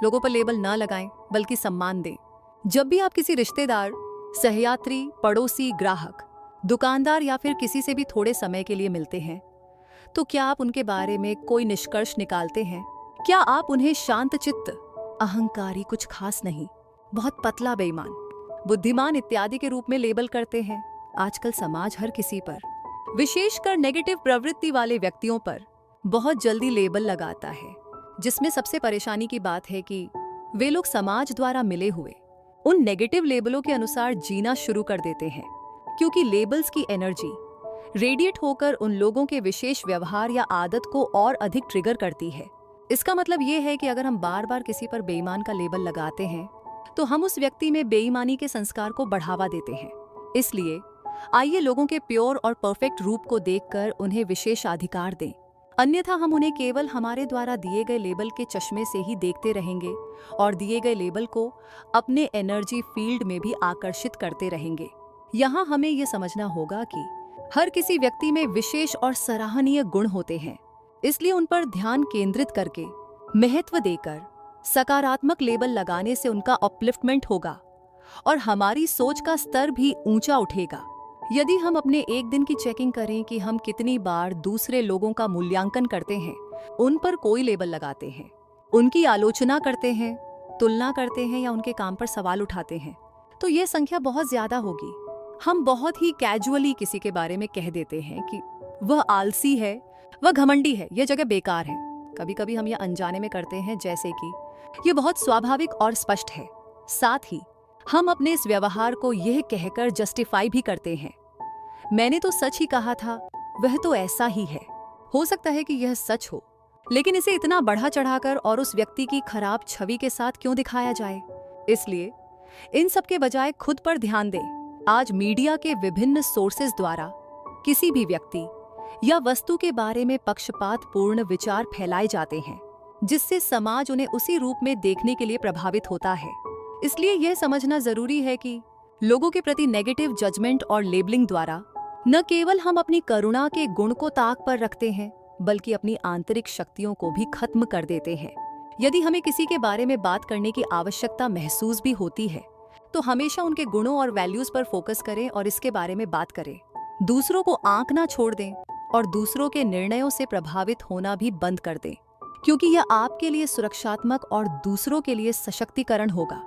लोगों पर लेबल ना लगाएं, बल्कि सम्मान दें। जब भी आप किसी रिश्तेदार, सहयात्री, पड़ोसी, ग्राहक, दुकानदार या फिर किसी से भी थोड़े समय के लिए मिलते हैं, तो क्या आप उनके बारे में कोई निष्कर्ष निकालते हैं? क्या आप उन्हें शांतचित्त, अहंकारी, कुछ खास नहीं, बहुत पतला, बेईमान, बुद्धिमान इत्यादि के रूप में लेबल करते हैं? आजकल समाज हर किसी पर, विशेषकर नेगेटिव प्रवृत्ति वाले व्यक्तियों पर, बहुत जल्दी लेबल लगाता है, जिसमें सबसे परेशानी की बात है कि वे लोग समाज द्वारा मिले हुए उन नेगेटिव लेबलों के अनुसार जीना शुरू कर देते हैं, क्योंकि लेबल्स की एनर्जी रेडिएट होकर उन लोगों के विशेष व्यवहार या आदत को और अधिक ट्रिगर करती है। इसका मतलब ये है कि अगर हम बार बार किसी पर बेईमान का लेबल लगाते हैं, तो हम उस व्यक्ति में बेईमानी के संस्कार को बढ़ावा देते हैं। इसलिए आइए लोगों के प्योर और परफेक्ट रूप को देखकर उन्हें विशेषाधिकार दें, अन्यथा हम उन्हें केवल हमारे द्वारा दिए गए लेबल के चश्मे से ही देखते रहेंगे और दिए गए लेबल को अपने एनर्जी फील्ड में भी आकर्षित करते रहेंगे। यहाँ हमें ये समझना होगा कि हर किसी व्यक्ति में विशेष और सराहनीय गुण होते हैं, इसलिए उन पर ध्यान केंद्रित करके, महत्व देकर सकारात्मक लेबल लगाने से उनका अपलिफ्टमेंट होगा और हमारी सोच का स्तर भी ऊंचा उठेगा। यदि हम अपने एक दिन की चेकिंग करें कि हम कितनी बार दूसरे लोगों का मूल्यांकन करते हैं, उन पर कोई लेबल लगाते हैं, उनकी आलोचना करते हैं, तुलना करते हैं या उनके काम पर सवाल उठाते हैं, तो ये संख्या बहुत ज्यादा होगी। हम बहुत ही कैजुअली किसी के बारे में कह देते हैं कि वह आलसी है, वह घमंडी है, यह जगह बेकार है। कभी कभी हम यह अनजाने में करते हैं, जैसे कि यह बहुत स्वाभाविक और स्पष्ट है। साथ ही हम अपने इस व्यवहार को यह कहकर जस्टिफाई भी करते हैं, मैंने तो सच ही कहा था, वह तो ऐसा ही है। हो सकता है कि यह सच हो, लेकिन इसे इतना बढ़ा चढ़ाकर और उस व्यक्ति की खराब छवि के साथ क्यों दिखाया जाए? इसलिए इन सब के बजाय खुद पर ध्यान दें। आज मीडिया के विभिन्न सोर्सेज द्वारा किसी भी व्यक्ति या वस्तु के बारे में पक्षपातपूर्ण विचार फैलाए जाते हैं, जिससे समाज उन्हें उसी रूप में देखने के लिए प्रभावित होता है। इसलिए यह समझना जरूरी है कि लोगों के प्रति नेगेटिव जजमेंट और लेबलिंग द्वारा न केवल हम अपनी करुणा के गुण को ताक पर रखते हैं, बल्कि अपनी आंतरिक शक्तियों को भी खत्म कर देते हैं। यदि हमें किसी के बारे में बात करने की आवश्यकता महसूस भी होती है, तो हमेशा उनके गुणों और वैल्यूज पर फोकस करें और इसके बारे में बात करें। दूसरों को आंकना छोड़ दें और दूसरों के निर्णयों से प्रभावित होना भी बंद कर दें, क्योंकि यह आपके लिए सुरक्षात्मक और दूसरों के लिए सशक्तिकरण होगा।